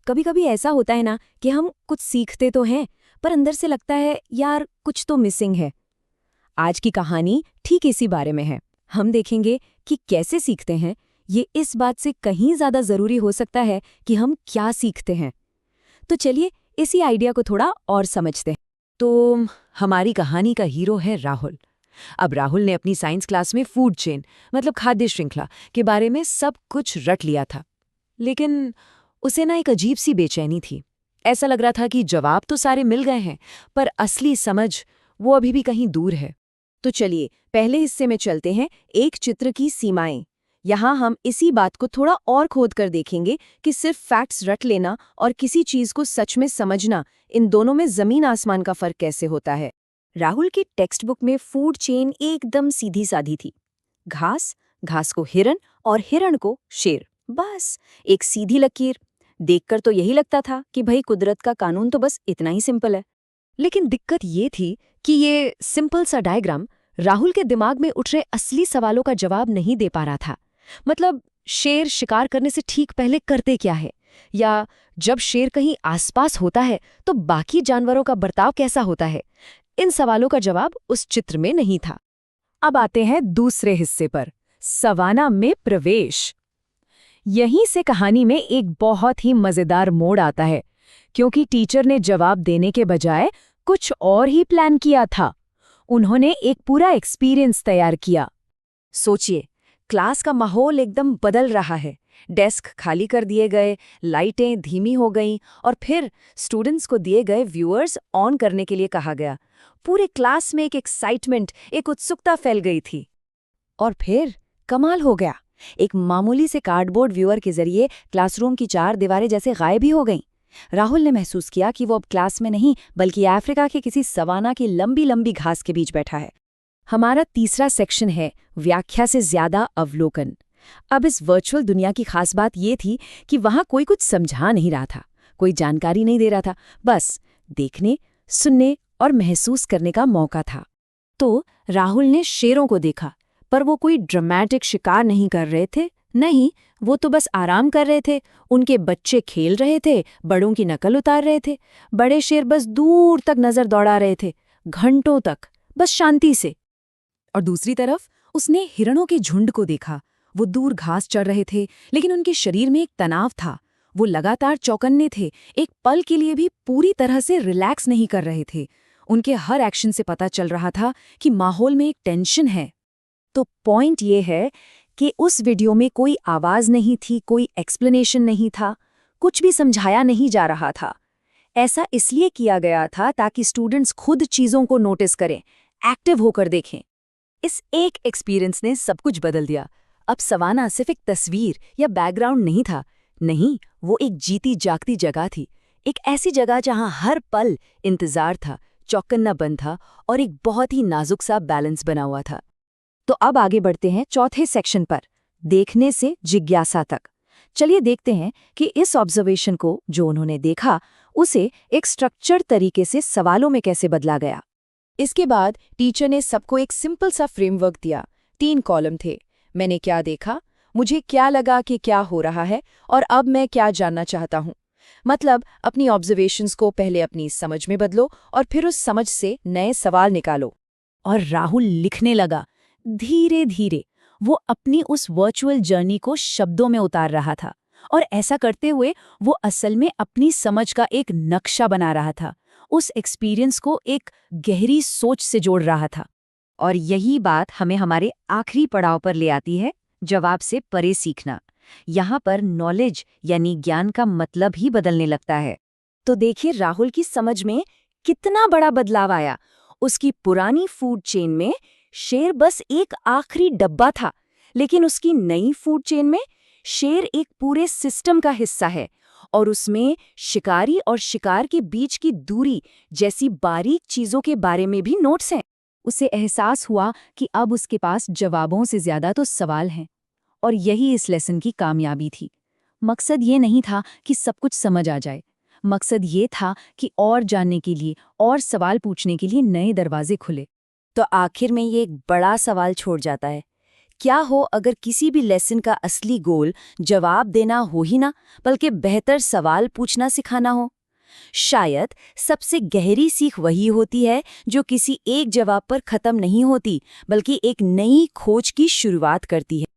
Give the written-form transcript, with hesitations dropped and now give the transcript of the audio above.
कभी कभी ऐसा होता है ना कि हम कुछ सीखते तो हैं, पर अंदर से लगता है यार कुछ तो मिसिंग है। आज की कहानी ठीक इसी बारे में है। हम देखेंगे कि कैसे सीखते हैं, ये इस बात से कहीं ज्यादा जरूरी हो सकता है कि हम क्या सीखते हैं। तो चलिए इसी आइडिया को थोड़ा और समझते हैं। तो हमारी कहानी का हीरो है राहुल। अब राहुल ने अपनी साइंस क्लास में फूड चेन मतलब खाद्य श्रृंखला के बारे में सब कुछ रट लिया था। लेकिन उसे ना एक अजीब सी बेचैनी थी। ऐसा लग रहा था कि जवाब तो सारे मिल गए हैं, पर असली समझ वो अभी भी कहीं दूर है। तो चलिए पहले हिस्से में चलते हैं, एक चित्र की सीमाएं। यहाँ हम इसी बात को थोड़ा और खोद कर देखेंगे कि सिर्फ फैक्ट्स रट लेना और किसी चीज को सच में समझना, इन दोनों में जमीन आसमान का फर्क कैसे होता है। राहुल की टेक्स्ट बुक में फूड चेन एकदम सीधी साधी थी। घास, घास को हिरन और हिरण को शेर, बस एक सीधी लकीर। देखकर तो यही लगता था कि भाई कुदरत का कानून तो बस इतना ही सिंपल है। लेकिन दिक्कत ये थी कि ये सिंपल सा डायग्राम राहुल के दिमाग में उठ रहे असली सवालों का जवाब नहीं दे पा रहा था। मतलब शेर शिकार करने से ठीक पहले करते क्या है, या जब शेर कहीं आसपास होता है तो बाकी जानवरों का बर्ताव कैसा होता है। इन सवालों का जवाब उस चित्र में नहीं था। अब आते हैं दूसरे हिस्से पर, सवाना में प्रवेश। यहीं से कहानी में एक बहुत ही मजेदार मोड़ आता है, क्योंकि टीचर ने जवाब देने के बजाय कुछ और ही प्लान किया था। उन्होंने एक पूरा एक्सपीरियंस तैयार किया। सोचिए, क्लास का माहौल एकदम बदल रहा है। डेस्क खाली कर दिए गए, लाइटें धीमी हो गईं और फिर स्टूडेंट्स को दिए गए व्यूअर्स ऑन करने के लिए कहा गया। पूरे क्लास में एक एक्साइटमेंट, एक उत्सुकता फैल गई थी। और फिर कमाल हो गया। एक मामूली से कार्डबोर्ड व्यूअर के जरिए क्लासरूम की चार दीवारें जैसे गायब ही हो गईं। राहुल ने महसूस किया कि वो अब क्लास में नहीं, बल्कि अफ्रीका के किसी सवाना की लंबी लंबी घास के बीच बैठा है। हमारा तीसरा सेक्शन है व्याख्या से ज्यादा अवलोकन। अब इस वर्चुअल दुनिया की खास बात ये थी कि वहां कोई कुछ समझा नहीं रहा था, कोई जानकारी नहीं दे रहा था, बस देखने, सुनने और महसूस करने का मौका था। तो राहुल ने शेरों को देखा, पर वो कोई ड्रामेटिक शिकार नहीं कर रहे थे। नहीं, वो तो बस आराम कर रहे थे। उनके बच्चे खेल रहे थे, बड़ों की नकल उतार रहे थे। बड़े शेर बस दूर तक नजर दौड़ा रहे थे, घंटों तक, बस शांति से। और दूसरी तरफ उसने हिरणों के झुंड को देखा। वो दूर घास चढ़ रहे थे, लेकिन उनके शरीर में एक तनाव था। वो लगातार चौकन्ने थे, एक पल के लिए भी पूरी तरह से रिलैक्स नहीं कर रहे थे। उनके हर एक्शन से पता चल रहा था कि माहौल में एक टेंशन है। तो पॉइंट ये है कि उस वीडियो में कोई आवाज नहीं थी, कोई एक्सप्लेनेशन नहीं था, कुछ भी समझाया नहीं जा रहा था। ऐसा इसलिए किया गया था ताकि स्टूडेंट्स खुद चीजों को नोटिस करें, एक्टिव होकर देखें। इस एक एक्सपीरियंस ने सब कुछ बदल दिया। अब सवाना सिर्फ एक तस्वीर या बैकग्राउंड नहीं था। नहीं, वो एक जीती जागती जगह थी। एक ऐसी जगह जहां हर पल इंतजार था, चौकन्ना बंद था और एक बहुत ही नाजुक सा बैलेंस बना हुआ था। तो अब आगे बढ़ते हैं चौथे सेक्शन पर, देखने से जिज्ञासा तक। चलिए देखते हैं कि इस ऑब्जर्वेशन को जो उन्होंने देखा, उसे एक स्ट्रक्चर्ड तरीके से सवालों में कैसे बदला गया। इसके बाद टीचर ने सबको एक सिंपल सा फ्रेमवर्क दिया। 3 कॉलम थे। मैंने क्या देखा, मुझे क्या लगा कि क्या हो रहा है, और अब मैं क्या जानना चाहता हूँ। मतलब अपनी ऑब्जर्वेशंस को पहले अपनी समझ में बदलो और फिर उस समझ से नए सवाल निकालो। और राहुल लिखने लगा। धीरे धीरे वो अपनी उस वर्चुअल जर्नी को शब्दों में उतार रहा था, और ऐसा करते हुए वो असल में अपनी समझ का एक नक्शा बना रहा था, उस एक्सपीरियंस को एक गहरी सोच से जोड़ रहा था। और यही बात हमें हमारे आखिरी पड़ाव पर ले आती है, जवाब से परे सीखना। यहाँ पर नॉलेज यानी ज्ञान का मतलब ही बदलने लगता है। तो देखिए राहुल की समझ में कितना बड़ा बदलाव आया। उसकी पुरानी फूड चेन में शेर बस एक आखिरी डब्बा था, लेकिन उसकी नई फूड चेन में शेर एक पूरे सिस्टम का हिस्सा है, और उसमें शिकारी और शिकार के बीच की दूरी जैसी बारीक चीजों के बारे में भी नोट्स हैं। उसे एहसास हुआ कि अब उसके पास जवाबों से ज्यादा तो सवाल हैं, और यही इस लेसन की कामयाबी थी। मकसद ये नहीं था कि सब कुछ समझ आ जाए, मकसद ये था कि और जानने के लिए और सवाल पूछने के लिए नए दरवाजे खुले। तो आखिर में ये एक बड़ा सवाल छोड़ जाता है, क्या हो अगर किसी भी लेसन का असली गोल जवाब देना हो ही ना, बल्कि बेहतर सवाल पूछना सिखाना हो? शायद सबसे गहरी सीख वही होती है जो किसी एक जवाब पर खत्म नहीं होती, बल्कि एक नई खोज की शुरुआत करती है।